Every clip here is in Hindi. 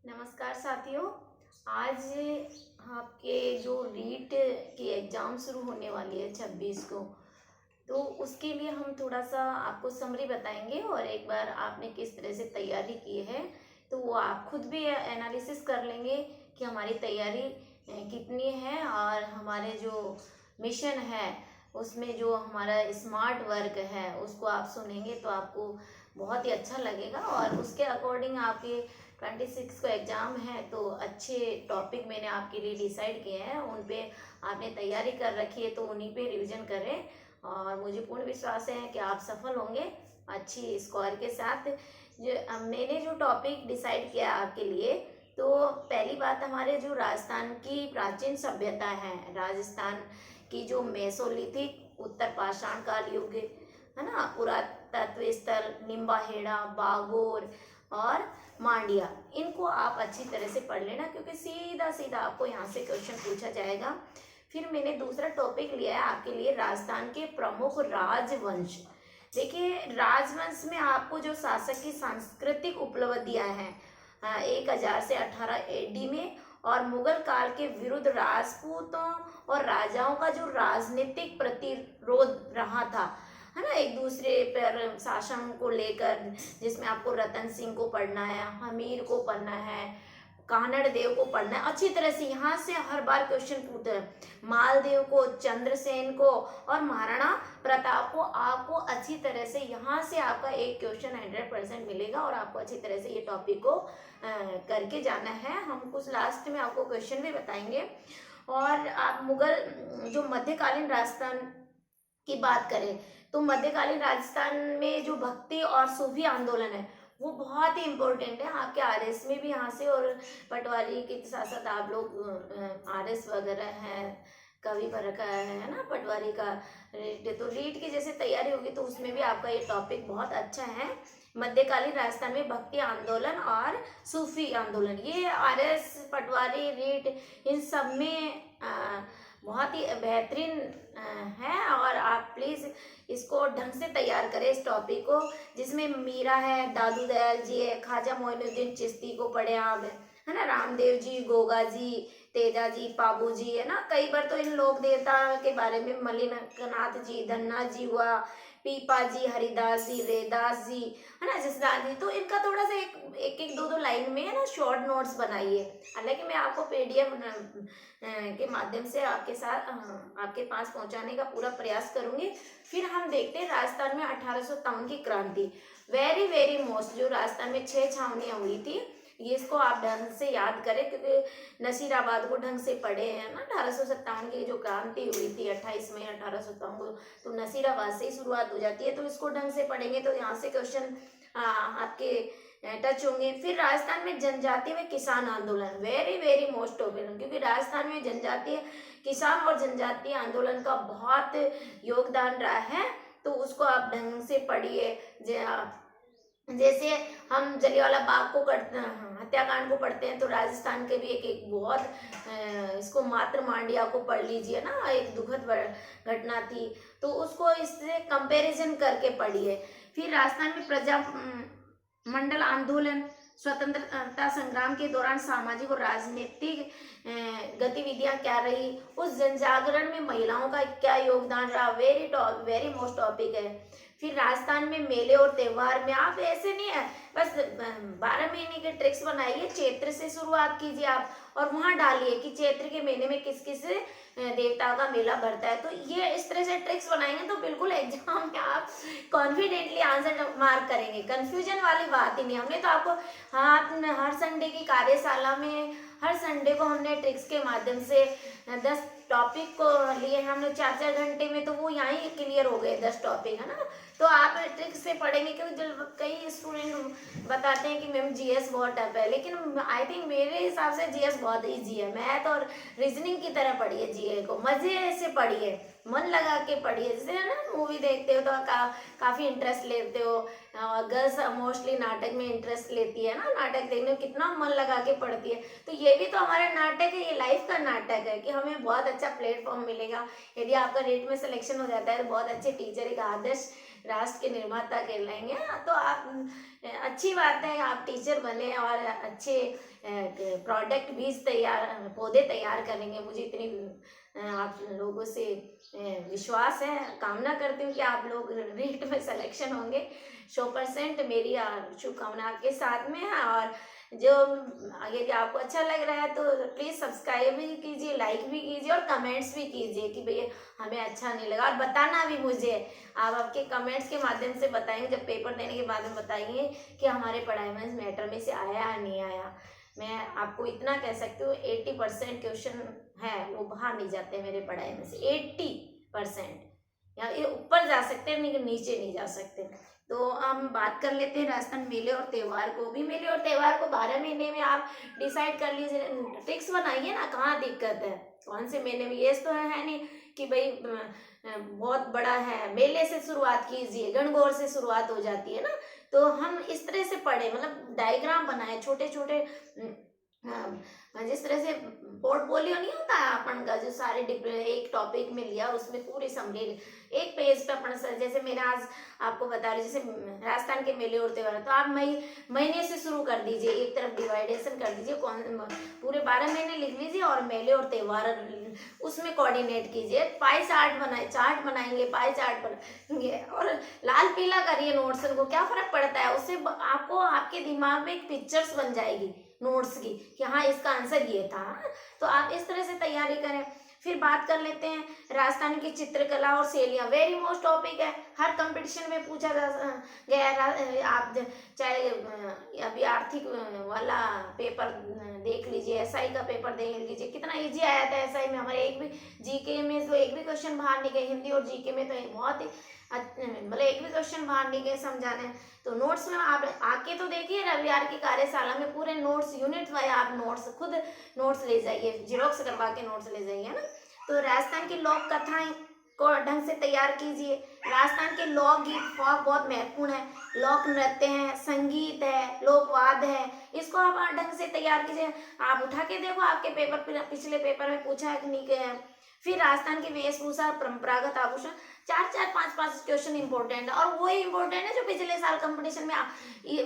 नमस्कार साथियों। आज आपके जो रीट की एग्ज़ाम शुरू होने वाली है 26 को, तो उसके लिए हम थोड़ा सा आपको समरी बताएंगे और एक बार आपने किस तरह से तैयारी की है तो वो आप खुद भी एनालिसिस कर लेंगे कि हमारी तैयारी कितनी है और हमारे जो मिशन है उसमें जो हमारा स्मार्ट वर्क है उसको आप सुनेंगे तो आपको बहुत ही अच्छा लगेगा और उसके अकॉर्डिंग आपके 26 को एग्ज़ाम है तो अच्छे टॉपिक मैंने आपके लिए डिसाइड किए हैं, उन पे आपने तैयारी कर रखी है तो उन्हीं पे रिवीजन करें और मुझे पूर्ण विश्वास है कि आप सफल होंगे अच्छी स्कोर के साथ। जो मैंने जो टॉपिक डिसाइड किया आपके लिए, तो पहली बात हमारे जो राजस्थान की प्राचीन सभ्यता है, राजस्थान की जो मेसोलिथिक उत्तर पाषाण काल युग है ना, पुरातत्व स्थल निम्बाहेड़ा, बागोर और मांडिया, इनको आप अच्छी तरह से पढ़ लेना क्योंकि सीधा सीधा आपको यहाँ से क्वेश्चन पूछा जाएगा। फिर मैंने दूसरा टॉपिक लिया है आपके लिए राजस्थान के प्रमुख राजवंश। देखिए, राजवंश में आपको जो शासक की सांस्कृतिक उपलब्धियां हैं 1000 से 18 एडी में और मुगल काल के विरुद्ध राजपूतों और राजाओं का जो राजनीतिक प्रतिरोध रहा था, है ना, एक दूसरे पर शासन को लेकर, जिसमें आपको रतन सिंह को पढ़ना है, हमीर को पढ़ना है, कानड़ देव को पढ़ना है अच्छी तरह से। यहाँ से हर बार क्वेश्चन पूछते हैं मालदेव को, चंद्रसेन को और महाराणा प्रताप को। आपको अच्छी तरह से यहाँ से आपका एक क्वेश्चन 100% मिलेगा और आपको अच्छी तरह से ये टॉपिक को करके जाना है। हम कुछ लास्ट में आपको क्वेश्चन भी बताएंगे। और आप मुगल जो मध्यकालीन राजस्थान की बात करें तो मध्यकालीन राजस्थान में जो भक्ति और सूफी आंदोलन है वो बहुत ही इम्पोर्टेंट है। आपके आरएस में भी यहाँ से और पटवारी के साथ साथ आप लोग आरएस वगैरह है, कवि पर का है ना, पटवारी का रीट, तो रीट की जैसे तैयारी होगी तो उसमें भी आपका ये टॉपिक बहुत अच्छा है। मध्यकालीन राजस्थान में भक्ति आंदोलन और सूफी आंदोलन, ये आरएस, पटवारी, रीट, इन सब में बहुत ही बेहतरीन है और आप प्लीज़ इसको ढंग से तैयार करें इस टॉपिक को, जिसमें मीरा है, दादू दयाल जी है, ख्वाजा मोइनुद्दीन चिश्ती को पढ़े आप, है ना, रामदेव जी, गोगा जी, तेजा जी, पाबू जी, है ना। कई बार तो इन लोक देवता के बारे में मलिकनाथ जी, धन्ना जी हुआ, पीपा जी, हरिदास जी, रेदास जी, है ना, जसदार जी, तो इनका थोड़ा सा एक एक दो लाइन में है ना शॉर्ट नोट्स बनाइए। हालांकि मैं आपको पीडीएफ के माध्यम से आपके साथ आपके पास पहुंचाने का पूरा प्रयास करूंगी। फिर हम देखते हैं राजस्थान में 1857 की क्रांति, वेरी वेरी मोस्ट, जो राजस्थान में 6 छावनियां हुई थी, ये इसको आप ढंग से याद करें क्योंकि नसीराबाद को ढंग से पढ़े हैं ना। 1857 की जो क्रांति हुई थी 28 मई 1857 को, तो नसीराबाद से ही शुरुआत हो जाती है, तो इसको ढंग से पढ़ेंगे तो यहाँ से क्वेश्चन आपके टच होंगे। फिर राजस्थान में जनजातीय व किसान आंदोलन, वेरी वेरी मोस्ट टॉपिक, क्योंकि राजस्थान में जनजातीय किसान और जनजातीय आंदोलन का बहुत योगदान रहा है, तो उसको आप ढंग से पढ़िए। जैसे हम जलियांवाला बाग को हत्याकांड को पढ़ते हैं तो राजस्थान के भी एक बहुत इसको मात्र मांडिया को पढ़ लीजिए ना, एक दुखद घटना थी, तो उसको इससे कंपैरिजन करके पढ़िए। फिर राजस्थान में प्रजा मंडल आंदोलन, स्वतंत्रता संग्राम के दौरान सामाजिक और राजनीतिक गतिविधियां क्या रही, उस जनजागरण में महिलाओं का क्या योगदान रहा, वेरी मोस्ट टॉपिक है। फिर राजस्थान में मेले और त्योहार में आप ऐसे नहीं है बस 12 महीने के ट्रिक्स बनाइए, चैत्र से शुरुआत कीजिए आप और वहां डालिए कि चैत्र के महीने में किस किस देवता का मेला भरता है, तो ये इस तरह से ट्रिक्स बनाएंगे तो बिल्कुल एग्जाम में आप कॉन्फिडेंटली आंसर मार्क करेंगे, कंफ्यूजन वाली बात ही नहीं। हमने तो आपको हर संडे की कार्यशाला में हर संडे को हमने ट्रिक्स के माध्यम से 10 टॉपिक को लिए हमने 4-4 घंटे में, तो वो यहाँ ही क्लियर हो गए 10 टॉपिक, है ना। तो आप ट्रिक्स से पढ़ेंगे क्योंकि कई स्टूडेंट बताते हैं कि मैम जीएस बहुत टफ है, लेकिन आई थिंक मेरे हिसाब से जीएस बहुत ईजी है। मैथ और रीजनिंग की तरह पढ़िए, जीए को मजे से पढ़िए, मन लगा के पढ़िए। जैसे है ना, मूवी देखते हो तो काफ़ी इंटरेस्ट लेते हो, गर्ल्स मोस्टली नाटक में इंटरेस्ट लेती है ना, नाटक देखने में कितना मन लगा के पढ़ती है, तो ये भी तो हमारा नाटक है, ये लाइफ का नाटक है कि हमें बहुत अच्छा प्लेटफॉर्म मिलेगा। यदि आपका रेट में सिलेक्शन हो जाता है तो बहुत अच्छे टीचर, एक आदर्श राष्ट्र के निर्माता कहलाएंगे। हाँ, तो आप अच्छी बात है, आप टीचर बने और अच्छे प्रोडक्ट बीज तैयार पौधे तैयार करेंगे। मुझे इतनी आप लोगों से विश्वास है, कामना करती हूँ कि आप लोग रीट में सिलेक्शन होंगे 100%। मेरी शुभकामना आपके साथ में है। और जो यदि आपको अच्छा लग रहा है तो प्लीज़ सब्सक्राइब भी कीजिए, लाइक भी कीजिए और कमेंट्स भी कीजिए कि भैया हमें अच्छा नहीं लगा, और बताना भी मुझे। आप आपके कमेंट्स के माध्यम से बताएंगे, जब पेपर देने के बाद में बताइए कि हमारे पढ़ाई में मैटर में से आया या नहीं आया। मैं आपको इतना कह सकती हूँ 80% क्वेश्चन है वो बाहर नहीं जाते मेरे पढ़ाई में से, 80%। या ये ऊपर जा सकते हैं लेकिन नीचे नहीं जा सकते। तो हम बात कर लेते हैं राजस्थान मेले और त्यौहार को भी। मेले और त्यौहार को 12 महीने में आप डिसाइड कर लीजिए, ट्रिक्स बनाइए ना, कहाँ दिक्कत है, कौन से महीने में। ये तो है नहीं कि भाई बहुत बड़ा है, मेले से शुरुआत कीजिए, गणगौर से शुरुआत हो जाती है ना। तो हम इस तरह से पढ़े, मतलब डायग्राम बनाए छोटे छोटे, जिस तरह से पोर्टफोलियो नहीं होता है अपन का, जो सारे एक टॉपिक में लिया उसमें पूरी समरी एक पेज पे अपन, जैसे मैंने आज आपको बता रही, जैसे राजस्थान के मेले और त्योहार, तो आप महीने से शुरू कर दीजिए, एक तरफ डिवाइडेशन कर दीजिए, कौन पूरे 12 महीने लिख लीजिए और मेले और त्योहार उसमें कोऑर्डिनेट कीजिए। पाई चार्ट बनाएंगे, पाई चार्ट बनाएंगे और लाल पीला करिए नोट्स को। क्या फर्क पड़ता है उससे, आपको आपके दिमाग में एक पिक्चर्स बन जाएगी नोट्स की कि हाँ इसका आंसर ये था। तो आप इस तरह से तैयारी करें। फिर बात कर लेते हैं राजस्थान की चित्रकला और शैलियाँ, वेरी मोस्ट टॉपिक है, हर कंपटीशन में पूछा गया है। आप चाहे अभी आर्थिक वाला पेपर देख लीजिए, एसआई का पेपर देख लीजिए, कितना इजी आया था एसआई में हमारे। एक भी जीके में तो एक भी क्वेश्चन बाहर नहीं गए, हिंदी और जीके में तो बहुत ही मतलब एक भी क्वेश्चन बाहर नहीं गए समझाने। तो नोट्स में आप आके तो देखिए रविवार की कार्यशाला में, पूरे नोट्स यूनिट वाइज आप नोट्स खुद नोट्स ले जाइए, जेरोक्स करवा के नोट्स ले जाइए ना। तो राजस्थान की लोक कथाएं को ढंग से तैयार कीजिए। राजस्थान के लोकगीत फोक बहुत महत्वपूर्ण है, लोक नृत्य है, संगीत है, लोकवाद है, इसको आप ढंग से तैयार कीजिए। आप उठा के देखो आपके पेपर, पिछले पेपर में पूछा है कि नहीं गया। फिर राजस्थान की वेशभूषा, परंपरागत आभूषण, 4-4 5-5 क्वेश्चन इंपॉर्टेंट है, और वही इंपॉर्टेंट है जो पिछले साल कंपटीशन में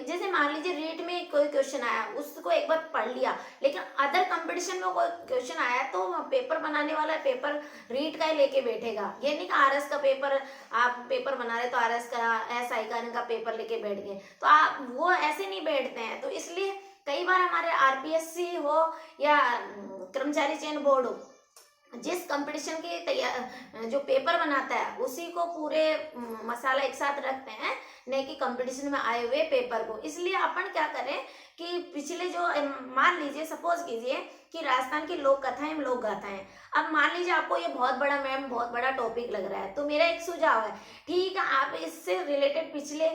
जैसे मान लीजिए रीट में कोई क्वेश्चन आया उसको एक बार पढ़ लिया, लेकिन अदर कंपटीशन में कोई क्वेश्चन आया तो पेपर बनाने वाला पेपर रीट का ही लेके बैठेगा। ये नहीं कि आरएस का पेपर आप पेपर बना रहे तो आरएस का एसआई का पेपर लेके बैठ गए, तो आप वो ऐसे नहीं बैठते हैं। तो इसलिए कई बार हमारे आरपीएससी हो या कर्मचारी चयन बोर्ड हो, जिस कंपटीशन के तैयार जो पेपर बनाता है उसी को पूरे मसाला एक साथ रखते हैं, नहीं कि कंपटीशन में आए हुए पेपर को। इसलिए अपन क्या करें कि पिछले जो मान लीजिए सपोज कीजिए कि राजस्थान की लोक कथाएं लोक गाथाएं, अब मान लीजिए आपको ये बहुत बड़ा मैम बहुत बड़ा टॉपिक लग रहा है, तो मेरा एक सुझाव है, ठीक है आप इससे रिलेटेड पिछले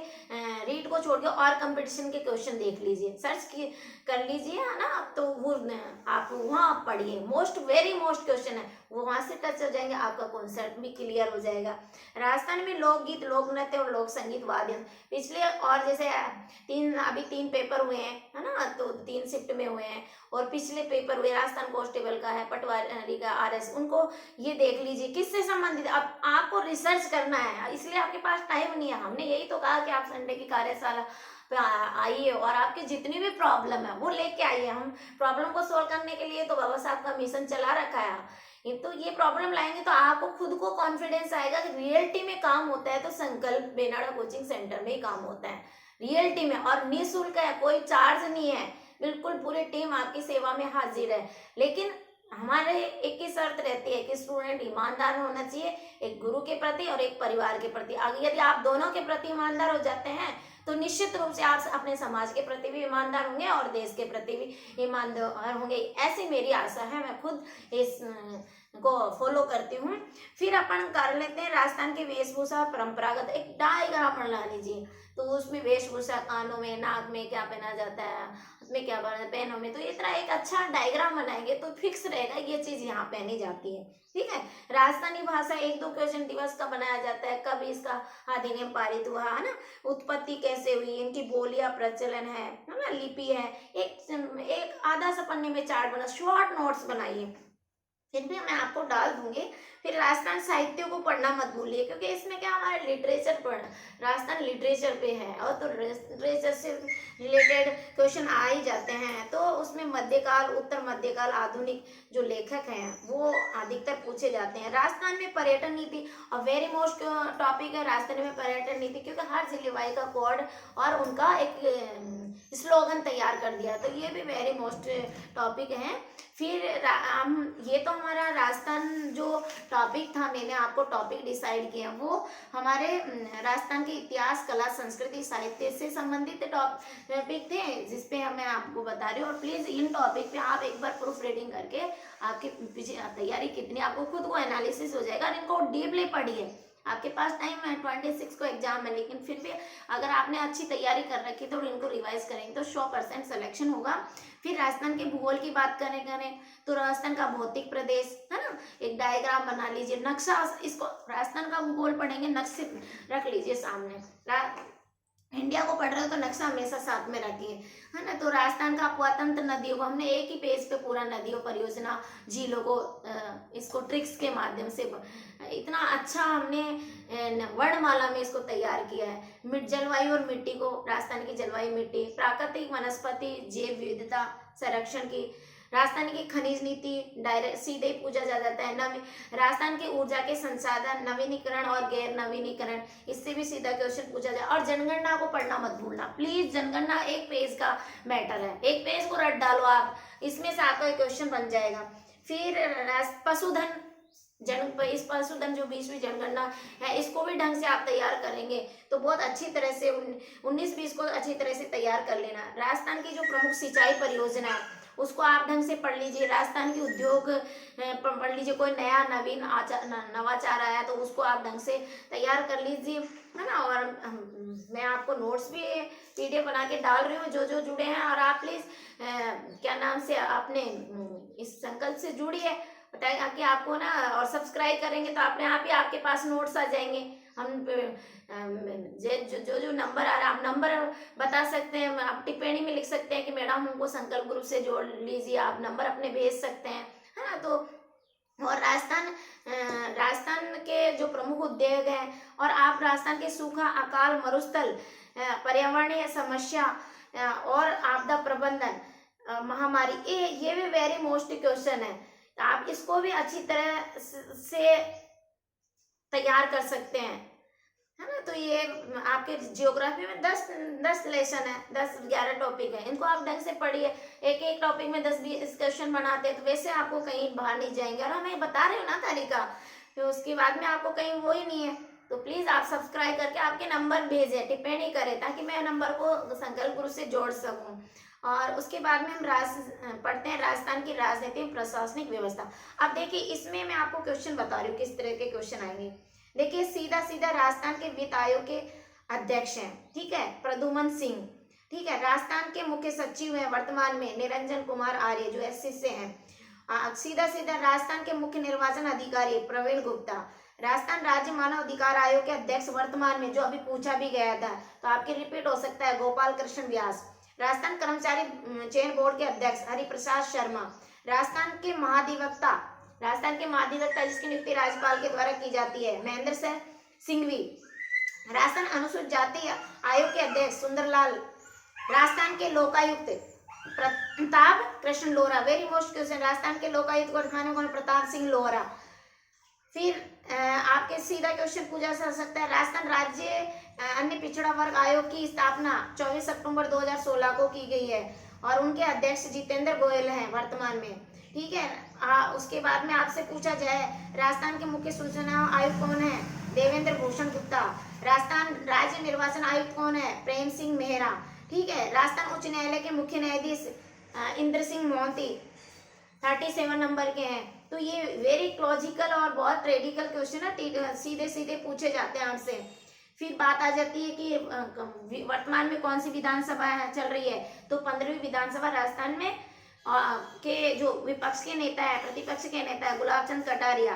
रीड को छोड़ के और कंपटीशन के क्वेश्चन देख लीजिए, सर्च कर लीजिए, है ना। तो वो आप वहाँ पढ़िए, मोस्ट वेरी मोस्ट क्वेश्चन है वो वहां से टच हो जाएंगे, आपका कॉन्सेप्ट भी क्लियर हो जाएगा। राजस्थान में लोकगीत, लोक नृत्य और लोक संगीत वाद्य पिछले, और जैसे अभी 3 पेपर हुए हैं, है ना, तो 3 शिफ्ट में हुए हैं, और पिछले पेपर हुए राजस्थान कांस्टेबल का है, पटवारी का, आरएस, उनको ये देख लीजिए किससे संबंधित। अब आपको रिसर्च करना है, इसलिए आपके पास टाइम नहीं है। हमने यही तो कहा कि आप संडे की कार्यशाला पे आइए और आपकी जितनी भी प्रॉब्लम है वो लेके आइए। हम प्रॉब्लम को सोल्व करने के लिए तो बाबा साहब का मिशन चला रखा है। तो ये प्रॉब्लम लाएंगे तो आपको खुद को कॉन्फिडेंस आएगा कि रियलिटी में काम होता है तो संकल्प बेनाड़ा कोचिंग सेंटर में ही काम होता है रियलिटी में, और निःशुल्क है, कोई चार्ज नहीं है, बिल्कुल पूरी टीम आपकी सेवा में हाजिर है। लेकिन हमारे एक ही शर्त रहती है कि स्टूडेंट ईमानदार होना चाहिए, एक गुरु के प्रति और एक परिवार के प्रति। यदि आप दोनों के प्रति ईमानदार हो जाते हैं तो निश्चित रूप से आप अपने समाज के प्रति भी ईमानदार होंगे और देश के प्रति भी ईमानदार होंगे, ऐसी मेरी आशा है। मैं खुद इस को फॉलो करती हूँ। फिर अपन कर लेते हैं राजस्थान की वेशभूषा परंपरागत, एक डायग्राम बना लीजिए, तो उसमें वेशभूषा, कानों में, नाक में क्या पहना जाता है, उसमें क्या पहना, पैनों में, तो इतना एक अच्छा डायग्राम बनाएंगे तो फिक्स रहेगा ये चीज यहाँ पहनी जाती है। ठीक है। राजस्थानी भाषा 1-2 क्वेश्चन दिवस का बनाया जाता है, कब इसका अधिनियम पारित हुआ, है ना, उत्पत्ति कैसे हुई, इनकी बोलियां प्रचलन है ना, लिपि है। एक आधा सा पन्ने में चार्ट बना, शॉर्ट नोट्स बनाइए, फिर भी मैं आपको डाल दूंगी। फिर राजस्थान साहित्य को पढ़ना मत भूलिए, क्योंकि इसमें क्या हमारा लिटरेचर पढ़ना, राजस्थान लिटरेचर पे है, और तो लिटरेचर से रिलेटेड क्वेश्चन आ ही जाते हैं। तो उसमें मध्यकाल, उत्तर मध्यकाल, आधुनिक जो लेखक हैं वो अधिकतर पूछे जाते हैं। राजस्थान में पर्यटन नीति, और वेरी मोस्ट टॉपिक है राजस्थान में पर्यटन नीति, क्योंकि हर जिले का कोड और उनका एक स्लोगन तैयार कर दिया, तो ये भी वेरी मोस्ट टॉपिक है। फिर हम, ये तो हमारा राजस्थान जो टॉपिक था, मैंने आपको टॉपिक डिसाइड किया, वो हमारे राजस्थान के इतिहास, कला, संस्कृति, साहित्य से संबंधित टॉपिक थे, जिसपे मैं आपको बता रही हूँ। और प्लीज इन टॉपिक पे आप एक बार प्रूफ रीडिंग करके आपकी तैयारी कितनी, आपको खुद को एनालिसिस हो जाएगा, और इनको डीपली पढ़िए। आपके पास टाइम है, 26 को एग्जाम है, लेकिन फिर भी अगर आपने अच्छी तैयारी कर रखी तो इनको रिवाइज करेंगे तो 100% सिलेक्शन होगा। फिर राजस्थान के भूगोल की बात करें तो राजस्थान का भौतिक प्रदेश है ना, एक डायग्राम बना लीजिए, नक्शा, इसको राजस्थान का भूगोल पढ़ेंगे, नक्शे रख लीजिए सामने। इंडिया को पढ़ रहे हो तो नक्शा हमेशा साथ में रखिए, है ना। तो राजस्थान का पुरातंत्र नदियों को हमने एक ही पेज पे पूरा नदियों, परियोजना, झीलों को इसको ट्रिक्स के माध्यम से इतना अच्छा हमने वर्णमाला में इसको तैयार किया है। जलवायु और मिट्टी को, राजस्थान की जलवायु, मिट्टी, प्राकृतिक वनस्पति, जैव विविधता संरक्षण की, राजस्थान की खनिज नीति, डायरेक्ट सीधे पूछा जा जाता है। राजस्थान के ऊर्जा के संसाधन, नवीनीकरण और गैर नवीनीकरण, इससे भी सीधा क्वेश्चन पूछा जाए। और जनगणना को पढ़ना मत भूलना प्लीज, जनगणना एक पेज का मैटर है, एक पेज को रट डालो आप, इसमें से आपका क्वेश्चन बन जाएगा। फिर पशुधन, इस पशुधन जो 20वीं जनगणना है, इसको भी ढंग से आप तैयार करेंगे तो बहुत अच्छी तरह से 19-20 को अच्छी तरह से तैयार कर लेना। राजस्थान की जो प्रमुख सिंचाई परियोजना है उसको आप ढंग से पढ़ लीजिए। राजस्थान की उद्योग पढ़ लीजिए, कोई नया नवीन नवाचार आया तो उसको आप ढंग से तैयार कर लीजिए, है ना। और मैं आपको नोट्स भी PDF बना के डाल रही हूँ, जो जो जुड़े हैं, और आप प्लीज क्या नाम से आपने इस संकल्प से जुड़िए, बताएगा कि आपको ना, और सब्सक्राइब करेंगे तो अपने आप ही आपके पास नोट्स आ जाएंगे। हम जो जो नंबर आ रहा है, आप नंबर बता सकते हैं, आप टिप्पणी में लिख सकते हैं कि मैडम हमको संकल्प ग्रुप से जोड़ लीजिए, आप नंबर अपने भेज सकते हैं, है ना। तो और राजस्थान के जो प्रमुख उद्योग हैं, और आप राजस्थान के सूखा, अकाल, मरुस्थल, पर्यावरणीय समस्या और आपदा प्रबंधन, महामारी, ये भी वेरी मोस्ट क्वेश्चन है, आप इसको भी अच्छी तरह से तैयार कर सकते हैं, है ना। तो ये आपके जियोग्राफी में 10 लेसन है, 10-11 टॉपिक है, इनको आप ढंग से पढ़िए। एक एक टॉपिक में 10-20 क्वेश्चन बनाते हैं, तो वैसे आपको कहीं बाहर नहीं जाएंगे, और हमें बता रहे हो ना तरीका, फिर उसके बाद में आपको कहीं वो ही नहीं है। तो प्लीज आप सब्सक्राइब करके आपके नंबर भेजे, टिप्पणी करें, ताकि मैं नंबर को संकल्प गुरु से जोड़ सकूं। और उसके बाद में हम पढ़ते हैं राजस्थान की राजनीतिक प्रशासनिक व्यवस्था। अब देखिए, इसमें मैं आपको क्वेश्चन बता रही हूँ किस तरह के क्वेश्चन आएंगे। देखिए, सीधा सीधा राजस्थान के वित्त आयोग के अध्यक्ष हैं, ठीक है, प्रद्युमन सिंह, ठीक है। राजस्थान के मुख्य सचिव हैं वर्तमान में निरंजन कुमार आर्य, जो SC से हैं। सीधा सीधा राजस्थान के मुख्य निर्वाचन अधिकारी प्रवीण गुप्ता। राजस्थान राज्य मानव अधिकार आयोग के अध्यक्ष वर्तमान में, जो अभी पूछा भी गया था तो आपके रिपीट हो सकता है, गोपाल कृष्ण व्यास। राजस्थान कर्मचारी चयन बोर्ड के अध्यक्ष हरिप्रसाद शर्मा। राजस्थान के महाधिवक्ता जिसकी नियुक्ति राज्यपाल के द्वारा की जाती है, महेंद्र सिंघवी। राजस्थान अनुसूचित जाति आयोग के अध्यक्ष सुंदरलाल। राजस्थान के Lokayukta Pratap Krishna Lohra, very most question, Rajasthan के लोकायुक्त को प्रताप सिंह लोहरा। फिर आपके सीधा क्वेश्चन पूछा जा सकता है, राजस्थान राज्य अन्य पिछड़ा वर्ग आयोग की स्थापना 24 अक्टूबर 2016 को की गई है, और उनके अध्यक्ष जितेंद्र गोयल हैं वर्तमान में, ठीक है। उसके बाद में आपसे पूछा जाए, राजस्थान के मुख्य सूचना आयुक्त कौन है, देवेंद्र भूषण गुप्ता। राजस्थान राज्य निर्वाचन आयुक्त कौन है, प्रेम सिंह मेहरा, ठीक है। राजस्थान उच्च न्यायालय के मुख्य न्यायाधीश इंद्र सिंह मोहंती 37 नंबर के हैं। तो ये वेरी लॉजिकल और बहुत रेडिकल क्वेश्चन है, सीधे सीधे पूछे जाते हैं आपसे। फिर बात आ जाती है कि वर्तमान में कौन सी विधानसभा चल रही है, तो 15वीं विधानसभा राजस्थान में के जो विपक्ष के नेता है, प्रतिपक्ष के नेता है गुलाब चंद कटारिया,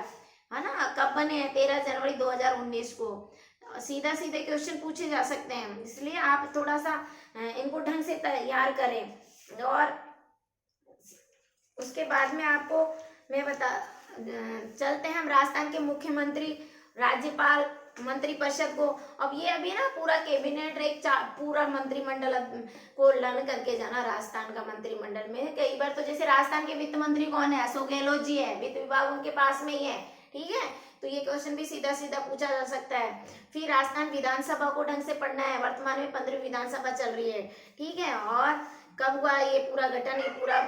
है ना, कब बने हैं, 13 जनवरी 2019 को। सीधा सीधे क्वेश्चन पूछे जा सकते हैं, इसलिए आप थोड़ा सा इनको ढंग से तैयार करें। और उसके बाद में आपको मैं चलते हैं हम राजस्थान के मुख्यमंत्री, राज्यपाल, मंत्रिपरिषद को। अब ये अभी ना पूरा कैबिनेट एक पूरा मंत्रिमंडल को लन करके जाना राजस्थान का मंत्रिमंडल में। कई बार तो जैसे राजस्थान के वित्त मंत्री कौन है, अशोक गहलोत जी है, वित्त विभाग उनके पास में ही है, ठीक है। तो ये क्वेश्चन भी सीधा सीधा पूछा जा सकता है। फिर राजस्थान विधानसभा को ढंग से पढ़ना है, वर्तमान में 15वीं विधानसभा चल रही है, ठीक है। और कब हुआ ये पूरा गठन, ये पूरा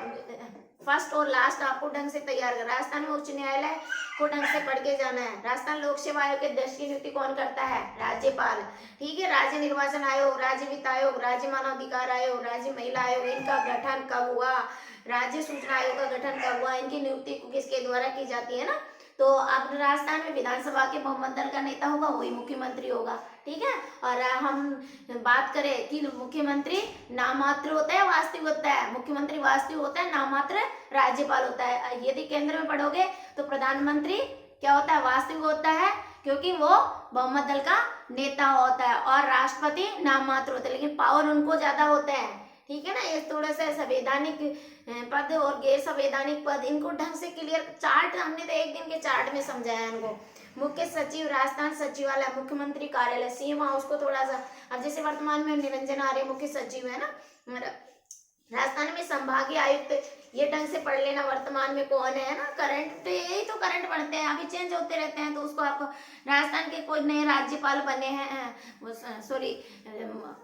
फर्स्ट और लास्ट आपको ढंग से तैयार कर। राजस्थान में उच्च न्यायालय को ढंग से पढ़ के जाना है। राजस्थान लोक सेवा आयोग के अध्यक्ष की नियुक्ति कौन करता है, राज्यपाल, ठीक है। राज्य निर्वाचन आयोग, राज्य वित्त आयोग, राज्य मानव अधिकार आयोग, राज्य महिला आयोग, इनका गठन कब हुआ, राज्य सूचना आयोग का गठन कब हुआ, इनकी नियुक्ति किसके द्वारा की जाती है ना। तो अब राजस्थान में विधानसभा के बहुमत दल का नेता होगा, वही मुख्यमंत्री होगा, ठीक है। और हम बात करें कि मुख्यमंत्री नाममात्र होता है, वास्तविक होता है। मुख्यमंत्री वास्तविक होता है, नाममात्र राज्यपाल होता है। यदि केंद्र में पढ़ोगे तो प्रधानमंत्री क्या होता है, वास्तविक होता है, क्योंकि वो बहुमत दल का नेता होता है। और राष्ट्रपति नाममात्र होता है, लेकिन पावर उनको ज्यादा होता है, ठीक है ना। ये थोड़ा सा संवैधानिक पद और गैर संवैधानिक पद, इनको ढंग से क्लियर चार्ट, हमने तो एक दिन के चार्ट में समझाया इनको। मुख्य सचिव, राजस्थान सचिवालय, मुख्यमंत्री कार्यालय, सीएम हाउस को थोड़ा सा, अब जैसे वर्तमान में निरंजन आर्य मुख्य सचिव है ना राजस्थान में। संभागीय आयुक्त, ये ढंग से पढ़ लेना, वर्तमान में कौन है ना, करंट, यही तो करंट पढ़ते हैं, अभी चेंज होते रहते हैं। तो उसको आपको राजस्थान के कोई नए राज्यपाल बने हैं, सॉरी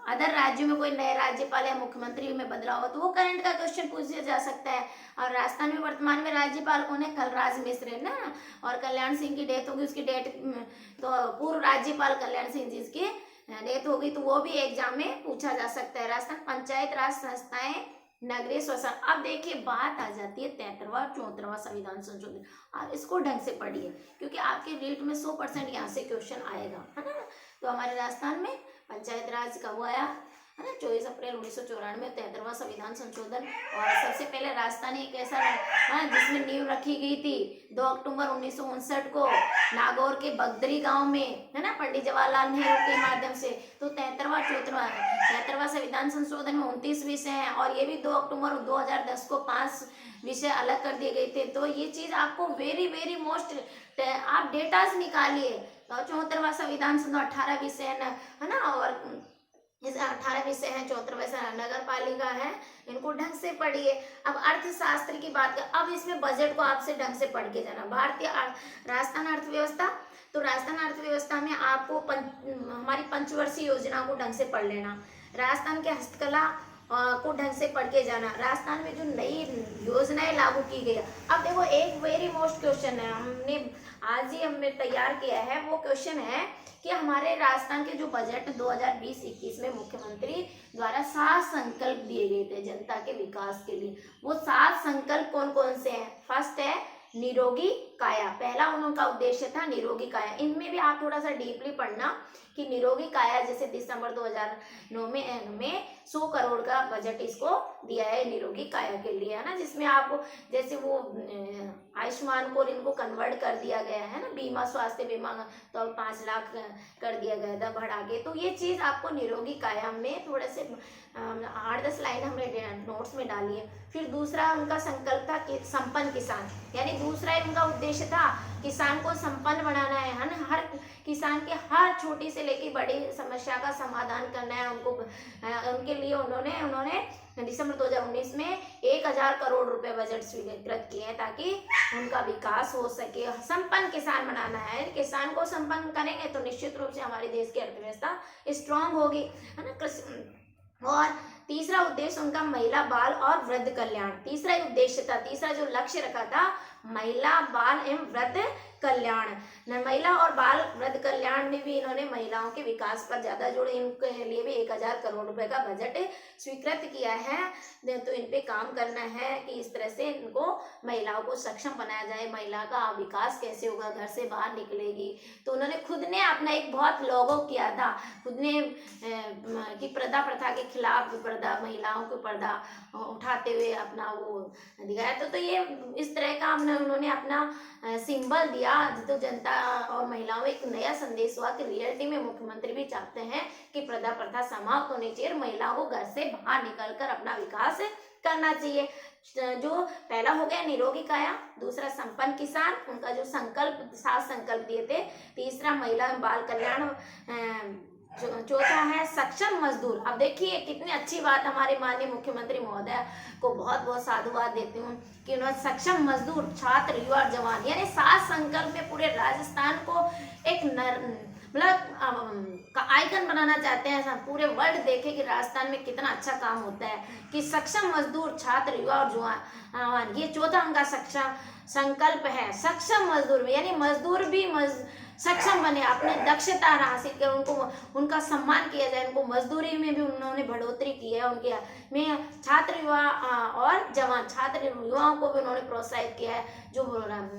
अदर राज्यों में कोई नए राज्यपाल या मुख्यमंत्री में बदलाव हो, तो वो करंट का क्वेश्चन पूछा जा सकता है। और राजस्थान में वर्तमान में राज्यपाल कौन है, कलराज मिश्र है ना। और कल्याण सिंह की डेथ होगी, उसकी डेथ तो पूर्व राज्यपाल कल्याण सिंह जी की डेथ होगी, तो वो भी एग्जाम में पूछा जा सकता है। राजस्थान पंचायत राज संस्थाएं, नगरीय श्वसन। अब देखिए बात आ जाती है 73वां 74वां संविधान संशोधन। आप इसको ढंग से पढ़िए, क्योंकि आपके रीट में 100% यहाँ से क्वेश्चन आएगा, है ना। तो हमारे राजस्थान में पंचायत राज कब आया, है ना, 24 अप्रैल 1994, 73वां संविधान संशोधन। और सबसे पहले राजस्थान एक ऐसा जिसमें नींव रखी गई थी 2 अक्टूबर 1959 को नागौर के बगदरी गांव में, है ना, पंडित जवाहरलाल नेहरू के माध्यम से। तो 73वां संविधान संशोधन में 29 विषय हैं, और ये भी 2 अक्टूबर 2010 को 5 विषय अलग कर दिए गए थे। तो ये चीज आपको वेरी वेरी मोस्ट, आप डेटास निकालिए। 74वां संविधान संशोधन 18 विषय है ना, और इस 18 विषय हैं, 74वां नगर पालिका है, इनको ढंग से पढ़िए। अब अर्थशास्त्र की बात कर, अब इसमें बजट को आपसे ढंग से पढ़ के जाना। भारतीय राजस्थान अर्थव्यवस्था, तो राजस्थान अर्थव्यवस्था में आपको हमारी पंचवर्षीय योजना को ढंग से पढ़ लेना। राजस्थान के हस्तकला को ढंग से पढ़ के जाना। राजस्थान में जो नई योजनाएं लागू की गई, अब देखो एक वेरी मोस्ट क्वेश्चन है, हमने तैयार किया है। वो क्वेश्चन है कि हमारे राजस्थान के जो बजट 2020-21 में मुख्यमंत्री द्वारा 7 संकल्प दिए गए थे जनता के विकास के लिए। वो 7 संकल्प कौन कौन से हैं? फर्स्ट है निरोगी काया, पहला उनका उद्देश्य था निरोगी काया। इनमें भी आप थोड़ा सा डीपली पढ़ना कि निरोगी काया, जैसे दिसंबर 2009 में 100 करोड़ का बजट इसको दिया है निरोगी काया के लिए, है ना, जिसमें आपको जैसे वो आयुष्मान को इनको कन्वर्ट कर दिया गया है ना, बीमा, स्वास्थ्य बीमा, तो 5 लाख कर दिया गया था बढ़ा के। तो ये चीज आपको निरोगी काया में थोड़े से 8-10 लाइन हमने नोट्स में डाली है। फिर दूसरा उनका संकल्प था कि संपन्न किसान, यानी दूसरा उनका उद्देश्य था किसान को संपन्न बनाना है ना, हर किसान के हर छोटी से लेकर बड़ी समस्या का समाधान करना है उनको। उनके लिए उन्होंने दिसंबर 2019 में 1000 करोड़ रुपए बजट स्वीकृत किए हैं, ताकि उनका विकास हो सके। संपन्न किसान बनाना है, किसान को संपन्न करेंगे तो निश्चित रूप से हमारे देश की अर्थव्यवस्था स्ट्रांग होगी, है ना। और तीसरा उद्देश्य उनका महिला, बाल और वृद्ध कल्याण, तीसरा उद्देश्य था, तीसरा जो लक्ष्य रखा था महिला, बाल एवं वृद्ध कल्याण। महिला और बाल वृद्ध कल्याण में भी इन्होंने महिलाओं के विकास पर ज्यादा जोर, इनके लिए भी 1000 करोड़ रुपए का बजट स्वीकृत किया है। तो इन पे काम करना है कि इस तरह से इनको महिलाओं को सक्षम बनाया जाए, महिला का विकास कैसे होगा, घर से बाहर निकलेगी। तो उन्होंने खुद ने अपना एक बहुत लोगो किया था, खुद ने कि पर्दा प्रथा के खिलाफ पर्दा, महिलाओं को पर्दा उठाते हुए अपना वो दिखाया। तो ये इस तरह का उन्होंने अपना सिंबल दिया, तो जनता और महिलाओं में एक नया संदेश हुआ कि रियलिटी में मुख्यमंत्री भी चाहते हैं कि पर्दा प्रथा समाप्त होनी चाहिए, महिलाओं को घर से बाहर निकलकर अपना विकास करना चाहिए। जो पहला हो गया निरोगी काया, दूसरा संपन्न किसान, उनका जो संकल्प 7 संकल्प दिए थे, तीसरा महिला एवं बाल कल्याण, चौथा है सक्षम मजदूर। अब देखिए कितनी अच्छी बात, हमारे माननीय मुख्यमंत्री महोदय को बहुत बहुत साधुवाद देती हूँ कि उन्होंने सक्षम मजदूर, छात्र, युवा और जवान, यानी 7 संकल्प में पूरे राजस्थान को एक मतलब आइकन बनाना चाहते हैं, पूरे वर्ल्ड देखे कि राजस्थान में कितना अच्छा काम होता है, कि सक्षम मजदूर, छात्र, युवा और जवान, ये चौथा उनका सक्षम संकल्प है। सक्षम मजदूर में यानी मजदूर भी सक्षम बने, अपने दक्षता हासिल कर, उनको उनका सम्मान किया जाए, उनको मजदूरी में भी उन्होंने बढ़ोतरी की है, उनके में छात्र, युवा और जवान, छात्र युवाओं को भी उन्होंने प्रोत्साहित किया है, जो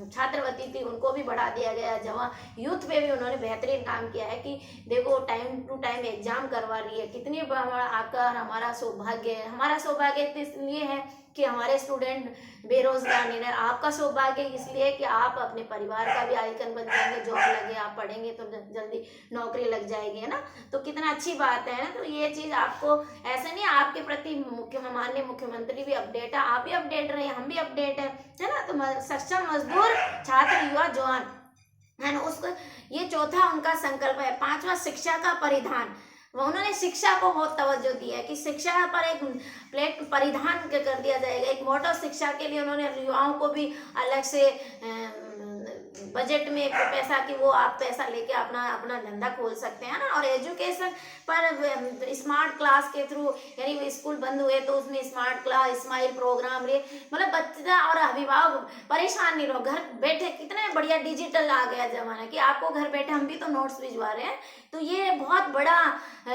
छात्रवृत्ति थी उनको भी बढ़ा दिया गया है, जवान यूथ पे भी उन्होंने बेहतरीन काम किया है कि देखो टाइम टू टाइम एग्जाम करवा रही है, कितनी आपका हमारा सौभाग्य है। हमारा सौभाग्य इसलिए है कि हमारे स्टूडेंट बेरोजगार नहीं रहे, आपका सौभाग्य इसलिए कि आप अपने परिवार का भी आइकन बन जाएंगे, जॉब लगे, आप पढ़ेंगे तो जल्दी नौकरी लग जाएगी, है ना। तो कितना अच्छी बात है ना। तो ये चीज आपको ऐसे नहीं, आपके प्रति माननीय मुख्यमंत्री भी अपडेट है, आप भी अपडेट रहे, हम भी अपडेट है ना। तो सक्षम मजदूर, छात्र, युवा, जवान है ना, उसको ये चौथा उनका संकल्प है। 5वां शिक्षा का परिधान, उन्होंने शिक्षा को बहुत तवज्जो दी है कि शिक्षा पर एक प्लेट परिधान कर दिया जाएगा, एक मोटो शिक्षा के लिए उन्होंने युवाओं को भी अलग से बजट में पैसा कि वो आप पैसा लेके अपना अपना धंधा खोल सकते हैं ना। और एजुकेशन पर स्मार्ट क्लास के थ्रू, यानी स्कूल बंद हुए तो उसमें स्मार्ट क्लास, स्माइल प्रोग्राम, मतलब बच्चा और अभिभावक परेशान नहीं रहो, घर बैठे कितने बढ़िया डिजिटल आ गया जमाना कि आपको घर बैठे हम भी तो नोट्स भिजवा रहे हैं। तो ये बहुत बड़ा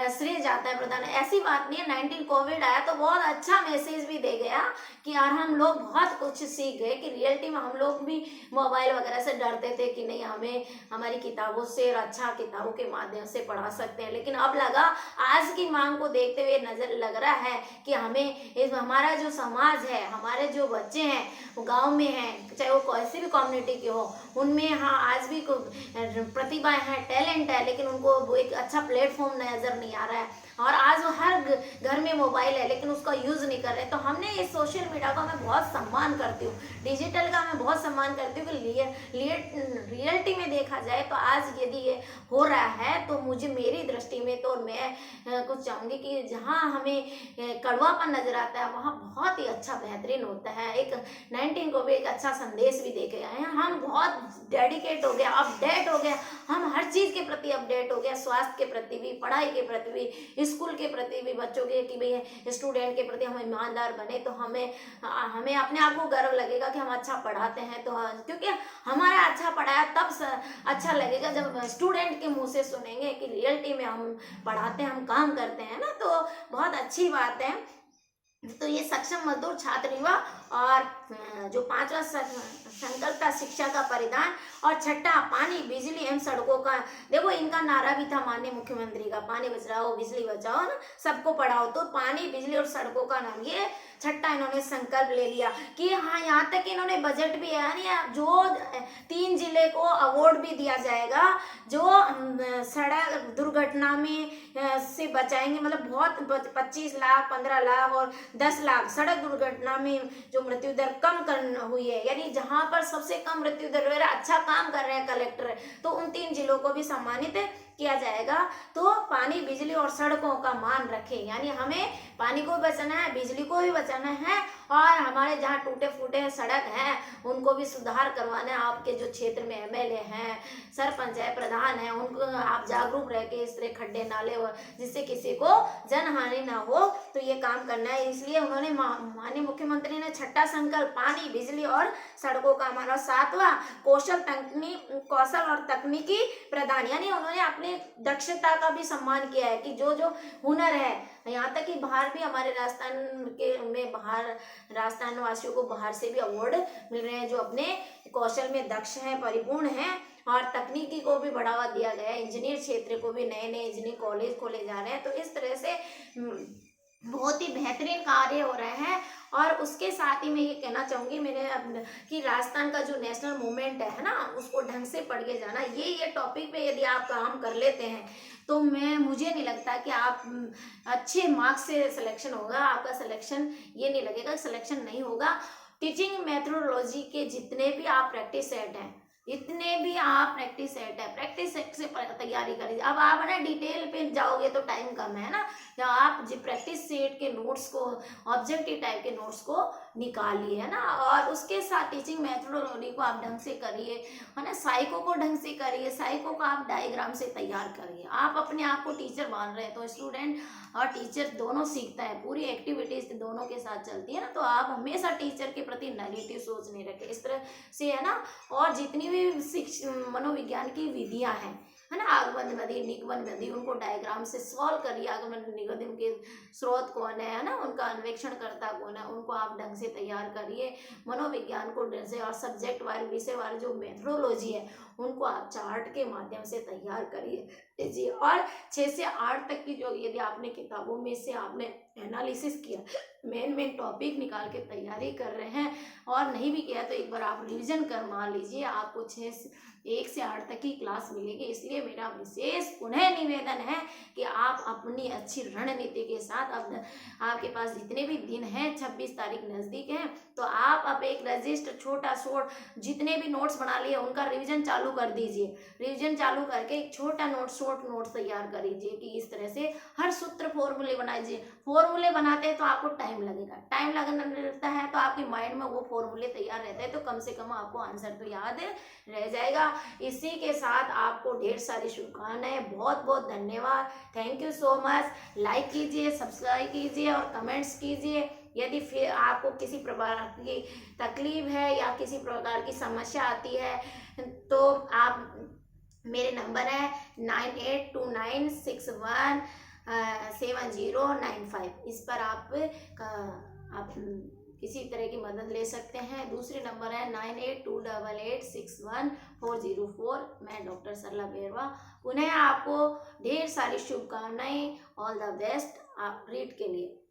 श्रेय जाता है प्रधान, ऐसी बात नहीं है। 19 कोविड आया तो बहुत अच्छा मैसेज भी दे गया कि यार हम लोग बहुत कुछ सीख गए कि रियलिटी में हम लोग भी मोबाइल वगैरह से डरते थे कि नहीं हमें हमारी किताबों से और अच्छा किताबों के माध्यम से पढ़ा सकते हैं, लेकिन अब लगा आज की मांग को देखते हुए नजर लग रहा है कि हमें हमारा जो समाज है, हमारे जो बच्चे हैं वो गाँव में हैं, चाहे वो कैसी भी कम्युनिटी के हो, उनमें हाँ आज भी प्रतिभाएं हैं, टैलेंट है, लेकिन उनको वो एक अच्छा प्लेटफॉर्म नजर नहीं आ रहा है। और आज वो हर घर में मोबाइल है लेकिन उसका यूज नहीं कर रहे। तो हमने इस सोशल मीडिया का मैं बहुत सम्मान करती हूँ, डिजिटल का मैं बहुत सम्मान करती हूँ कि रियलिटी में देखा जाए तो आज यदि ये हो रहा है तो मुझे मेरी दृष्टि में तो मैं कुछ चाहूँगी कि जहाँ हमें कड़वापन नजर आता है वहाँ बहुत ही अच्छा बेहतरीन होता है। एक 19 को भी एक अच्छा संदेश भी दे के आए हैं, हम बहुत डेडिकेट हो गया, अपडेट हो गया, हम हर चीज के प्रति अपडेट हो गया, स्वास्थ्य के प्रति भी, पढ़ाई के प्रति भी, स्कूल के प्रति भी, बच्चों के कि भाई स्टूडेंट के प्रति हम ईमानदार बने तो हमें अपने आप को गर्व लगेगा कि हम अच्छा पढ़ाते हैं। तो क्योंकि हमारा अच्छा पढ़ाया तब अच्छा लगेगा जब स्टूडेंट के मुंह से सुनेंगे कि रियलिटी में हम पढ़ाते हैं, हम काम करते हैं ना। तो बहुत अच्छी बात है। तो ये सक्षम मजदूर, छात्र, युवा और जो 5वां संकल्प था शिक्षा का परिधान, और छठा पानी, बिजली एवं सड़कों का। देखो इनका नारा भी था माननीय मुख्यमंत्री का, पानी बचाओ बिजली बचाओ ना, सबको पढ़ाओ। तो पानी, बिजली और सड़कों का नाम, ये छठा इन्होंने संकल्प ले लिया कि हाँ यहाँ तक इन्होंने बजट भी है, यानी जो 3 जिले को अवार्ड भी दिया जाएगा जो सड़क दुर्घटना में से बचाएंगे, मतलब बहुत 25 लाख, 15 लाख और 10 लाख सड़क दुर्घटना में जो मृत्यु दर कम कर हुई है, यानी जहां पर सबसे कम मृत्यु दर है, अच्छा काम कर रहे हैं कलेक्टर, तो उन 3 जिलों को भी सम्मानित किया जाएगा। तो पानी, बिजली और सड़कों का मान रखें, यानी हमें पानी को भी बचाना है, बिजली को भी बचाना है, और हमारे जहाँ टूटे फूटे सड़क हैं उनको भी सुधार करवाना है। आपके जो क्षेत्र में एमएलए हैं, सरपंच है, प्रधान है, उनको आप जागरूक रह के इस तरह खड्डे नाले जिससे किसी को जनहानि ना हो, तो ये काम करना है। इसलिए उन्होंने माननीय मुख्यमंत्री ने छठा संकल्प पानी, बिजली और सड़कों का माना। 7वां कौशल और तकनीकी प्रदान, यानी उन्होंने अपनी दक्षता का भी सम्मान किया है कि जो जो हुनर है, यहाँ तक कि बाहर भी हमारे राजस्थान वासियों को बाहर से भी अवार्ड मिल रहे हैं जो अपने कौशल में दक्ष हैं, परिपूर्ण हैं, और तकनीकी को भी बढ़ावा दिया गया है। इंजीनियर क्षेत्र को भी नए नए इंजीनियरिंग कॉलेज खोले जा रहे हैं। तो इस तरह से बहुत ही बेहतरीन कार्य हो रहे हैं। और उसके साथ ही मैं ये कहना चाहूँगी कि राजस्थान का जो नेशनल मूवमेंट है ना, उसको ढंग से पढ़ के जाना। ये टॉपिक पे यदि आप काम कर लेते हैं तो मुझे नहीं लगता कि आप अच्छे मार्क्स से सिलेक्शन होगा। आपका सिलेक्शन ये नहीं लगेगा, सिलेक्शन नहीं होगा। टीचिंग मेथोडोलॉजी के जितने भी आप प्रैक्टिस सेट हैं, इतने भी आप प्रैक्टिस सेट है, प्रैक्टिस सेट से तैयारी करिए। अब आप है ना डिटेल पे जाओगे तो टाइम कम है ना, या आप जो प्रैक्टिस सेट के नोट्स को, ऑब्जेक्टिव टाइप के नोट्स को निकालिए, है ना। और उसके साथ टीचिंग मेथोडोलॉजी को आप ढंग से करिए, है ना। साइको को ढंग से करिए, साइको को आप डायग्राम से तैयार करिए। आप अपने आप को टीचर मान रहे हैं तो स्टूडेंट और टीचर दोनों सीखता है, पूरी एक्टिविटीज दोनों के साथ चलती है ना। तो आप हमेशा टीचर के प्रति नेगेटिव सोच नहीं रखें, इस तरह से, है ना। और जितनी भी मनोविज्ञान की विधियां हैं, है ना, आगमन नदी, निगमन नदी, उनको डायग्राम से सॉल्व करिए। आगमन निगमन के स्रोत कौन है ना, उनका अन्वेषण करता कौन है, उनको आप ढंग से तैयार करिए। मनोविज्ञान को ढंग से, और सब्जेक्ट वाले, विषय वाले जो मेथोडोलॉजी है उनको आप चार्ट के माध्यम से तैयार करिए जी। और 6 से 8 तक की जो, यदि आपने किताबों में से आपने एनालिसिस किया, मेन टॉपिक निकाल के तैयारी कर रहे हैं, और नहीं भी किया तो एक बार आप रिवीजन कर मान लीजिए। आपको 1 से 8 तक की क्लास मिलेगी। इसलिए मेरा विशेष पुनः निवेदन है कि आप अपनी अच्छी रणनीति के साथ, अब आपके पास जितने भी दिन हैं, 26 तारीख नज़दीक है, तो आप अब एक रजिस्टर छोटा शॉर्ट, जितने भी नोट्स बना लिए उनका रिवीजन चालू कर दीजिए। रिवीजन चालू करके एक छोटा शॉर्ट नोट्स तैयार कर लीजिए कि इस तरह से हर सूत्र फॉर्मूले बनाइए। फॉर्मूले बनाते हैं तो आपको टाइम लगेगा, टाइम लगता है तो आपके माइंड में वो फॉर्मूले तैयार रहते हैं, तो कम से कम आपको आंसर तो याद रह जाएगा। इसी के साथ आपको ढेर सारी शुभकामनाएं, बहुत बहुत धन्यवाद, thank you so much. Like कीजिए, सब्सक्राइब कीजिए और कमेंट्स कीजिए। यदि फिर आपको किसी प्रकार की तकलीफ है या किसी प्रकार की समस्या आती है तो आप, मेरे नंबर है 9829617095, इस पर आप किसी तरह की मदद ले सकते हैं। दूसरे नंबर है 9828861404। मैं डॉक्टर सरला बेरवा। पुनः आपको ढेर सारी शुभकामनाएं, ऑल द बेस्ट आप रीड के लिए।